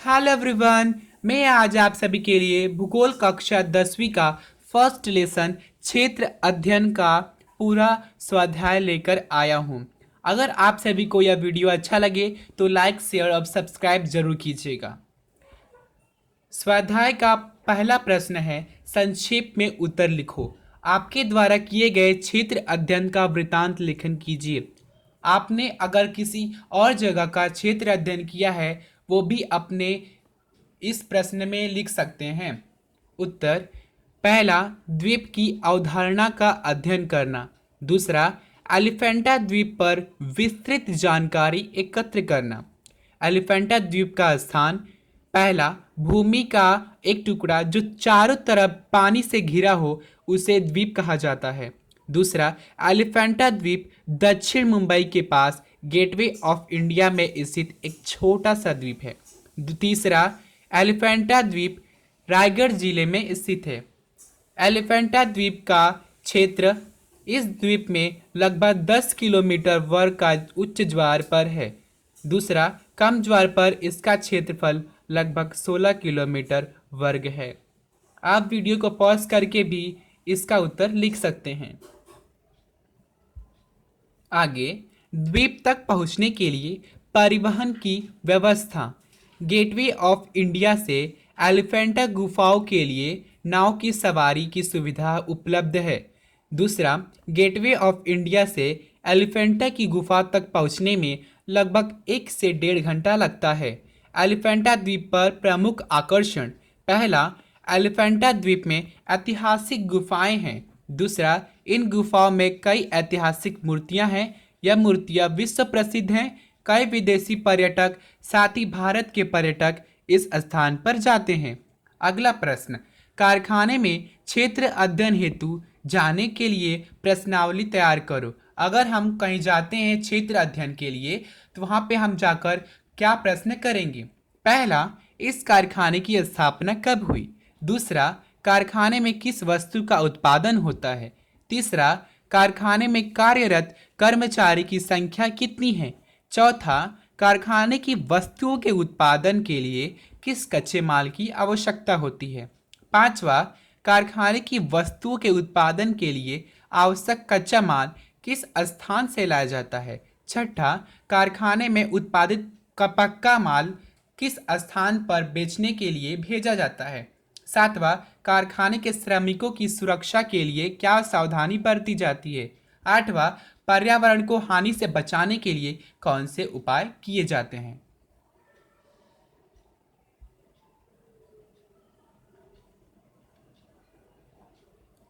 Hello everyone. मैं आज आप सभी के लिए भूगोल कक्षा 10वीं का फर्स्ट लेसन क्षेत्र अध्ययन का पूरा स्वाध्याय लेकर आया हूं। अगर आप सभी को यह वीडियो अच्छा लगे तो लाइक शेयर और सब्सक्राइब जरूर कीजिएगा। स्वाध्याय का पहला प्रश्न है, संक्षेप में उत्तर लिखो। आपके द्वारा किए गए क्षेत्र अध्ययन का वृतांत लेखन कीजिए। आपने अगर किसी और जगह का क्षेत्र अध्ययन किया है वो भी अपने इस प्रश्न में लिख सकते हैं। उत्तर: पहला, द्वीप की अवधारणा का अध्ययन करना। दूसरा, एलिफेंटा द्वीप पर विस्तृत जानकारी एकत्र करना। एलिफेंटा द्वीप का स्थान: पहला, भूमि का एक टुकड़ा जो चारों तरफ पानी से घिरा हो उसे द्वीप कहा जाता है। दूसरा, एलिफेंटा द्वीप दक्षिण मुंबई के पास गेटवे ऑफ इंडिया में स्थित एक छोटा सा द्वीप है। तीसरा, एलिफेंटा द्वीप रायगढ़ जिले में स्थित है। एलिफेंटा द्वीप का क्षेत्र: इस द्वीप में लगभग 10 किलोमीटर वर्ग का उच्च ज्वार पर है। दूसरा, कम ज्वार पर इसका क्षेत्रफल लगभग 16 किलोमीटर वर्ग है। आप वीडियो को पॉज करके भी इसका उत्तर लिख सकते हैं। आगे, द्वीप तक पहुंचने के लिए परिवहन की व्यवस्था। गेटवे ऑफ इंडिया से एलिफेंटा गुफाओं के लिए नाव की सवारी की सुविधा उपलब्ध है। दूसरा, गेटवे ऑफ इंडिया से एलिफेंटा की गुफा तक पहुंचने में लगभग 1 से 1.5 घंटा लगता है। एलिफेंटा द्वीप पर प्रमुख आकर्षण: पहला, एलिफेंटा द्वीप में ऐतिहासिक गुफाएं हैं। दूसरा, इन गुफाओं में कई ऐतिहासिक मूर्तियां हैं। यह मूर्तियां विश्व प्रसिद्ध हैं। कई विदेशी पर्यटक, साथ ही भारत के पर्यटक इस स्थान पर जाते हैं। अगला प्रश्न, कारखाने में क्षेत्र अध्ययन हेतु जाने के लिए प्रश्नावली तैयार करो। अगर हम कहीं जाते हैं क्षेत्र अध्ययन के लिए तो वहां पे हम जाकर क्या प्रश्न करेंगे? पहला, इस कारखाने की स्थापना कब हुई? दूसरा, कारखाने में किस वस्तु का उत्पादन होता है? तीसरा, कारखाने में कार्यरत कर्मचारी की संख्या कितनी है? चौथा, कारखाने की वस्तुओं के उत्पादन के लिए किस कच्चे माल की आवश्यकता होती है? पांचवा, कारखाने की वस्तुओं के उत्पादन के लिए आवश्यक कच्चा माल किस स्थान से लाया जाता है? छठा, कारखाने में उत्पादित का पक्का माल किस स्थान पर बेचने के लिए भेजा जाता है? सातवां, कारखाने के श्रमिकों की सुरक्षा के लिए क्या सावधानी बरती जाती है? आठवां, पर्यावरण को हानि से बचाने के लिए कौन से उपाय किए जाते हैं?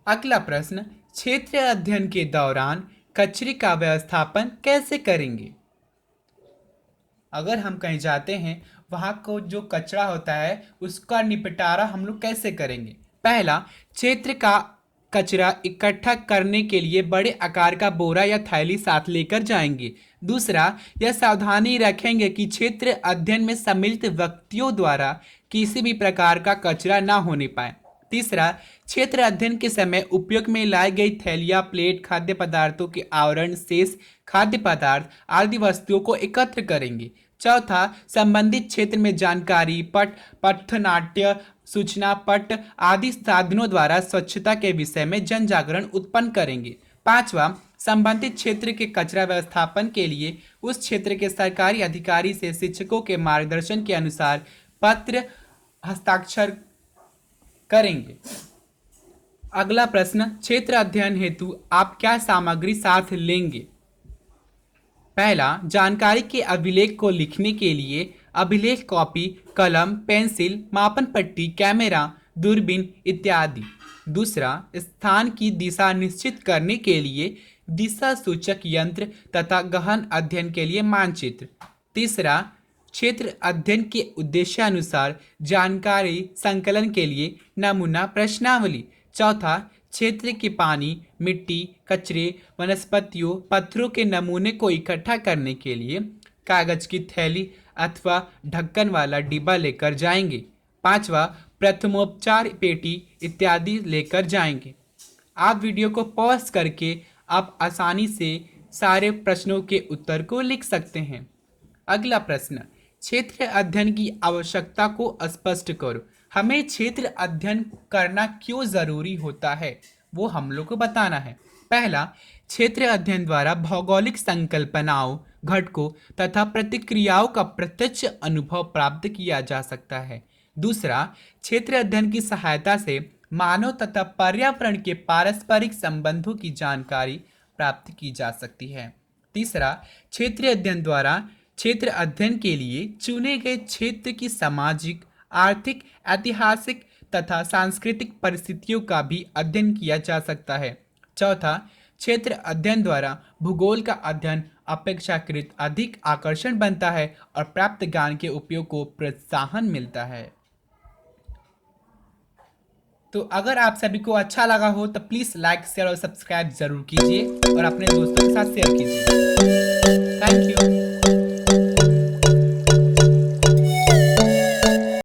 अगला प्रश्न, क्षेत्र अध्ययन के दौरान कचरे का व्यवस्थापन कैसे करेंगे? अगर हम कहीं जाते हैं वहाँ को जो कचरा होता है उसका निपटारा हम लोग कैसे करेंगे? पहला, क्षेत्र का कचरा इकट्ठा करने के लिए बड़े आकार का बोरा या थैली साथ लेकर जाएंगे। दूसरा, यह सावधानी रखेंगे कि क्षेत्र अध्ययन में सम्मिलित व्यक्तियों द्वारा किसी भी प्रकार का कचरा ना होने पाए। तीसरा, क्षेत्र अध्ययन के समय उपयोग में लाई गई थैलियाँ, प्लेट, खाद्य पदार्थों के आवरण, शेष खाद्य पदार्थ आदि वस्तुओं को एकत्र करेंगे। चौथा, संबंधित क्षेत्र में जानकारी पट, पथनाट्य, सूचना पट आदि साधनों द्वारा स्वच्छता के विषय में जन जागरण उत्पन्न करेंगे। पांचवा, संबंधित क्षेत्र के कचरा व्यवस्थापन के लिए उस क्षेत्र के सरकारी अधिकारी से शिक्षकों के मार्गदर्शन के अनुसार पत्र हस्ताक्षर करेंगे। अगला प्रश्न, क्षेत्र अध्ययन हेतु आप क्या सामग्री साथ लेंगे? पहला, जानकारी के अभिलेख को लिखने के लिए अभिलेख कॉपी, कलम, पेंसिल, मापन पट्टी, कैमरा, दूरबीन इत्यादि। दूसरा, स्थान की दिशा निश्चित करने के लिए दिशा सूचक यंत्र तथा गहन अध्ययन के लिए मानचित्र। तीसरा, क्षेत्र अध्ययन के उद्देश्यानुसार जानकारी संकलन के लिए नमूना प्रश्नावली। चौथा, क्षेत्र के पानी, मिट्टी, कचरे, वनस्पतियों, पत्थरों के नमूने को इकट्ठा करने के लिए कागज की थैली अथवा ढक्कन वाला डिब्बा लेकर जाएंगे। पांचवा, प्रथमोपचार पेटी इत्यादि लेकर जाएंगे। आप वीडियो को पॉज करके आप आसानी से सारे प्रश्नों के उत्तर को लिख सकते हैं। अगला प्रश्न, क्षेत्र अध्ययन की आवश्यकता को स्पष्ट करो। हमें क्षेत्र अध्ययन करना क्यों जरूरी होता है वो हम लोग को बताना है। पहला, क्षेत्र अध्ययन द्वारा भौगोलिक संकल्पनाओं, घटकों तथा प्रतिक्रियाओं का प्रत्यक्ष अनुभव प्राप्त किया जा सकता है। दूसरा, क्षेत्र अध्ययन की सहायता से मानव तथा पर्यावरण के पारस्परिक संबंधों की जानकारी प्राप्त की जा सकती है। तीसरा, क्षेत्रीय अध्ययन द्वारा क्षेत्र अध्ययन के लिए चुने गए क्षेत्र की सामाजिक, आर्थिक, ऐतिहासिक तथा सांस्कृतिक परिस्थितियों का भी अध्ययन किया जा सकता है। चौथा, क्षेत्र अध्ययन द्वारा भूगोल का अध्ययन अपेक्षाकृत अधिक आकर्षण बनता है और प्राप्त ज्ञान के उपयोग को प्रोत्साहन मिलता है। तो अगर आप सभी को अच्छा लगा हो तो प्लीज़ लाइक, शेयर और सब्सक्राइब जरूर कीजिए और अपने दोस्तों के साथ शेयर कीजिए। Thank you.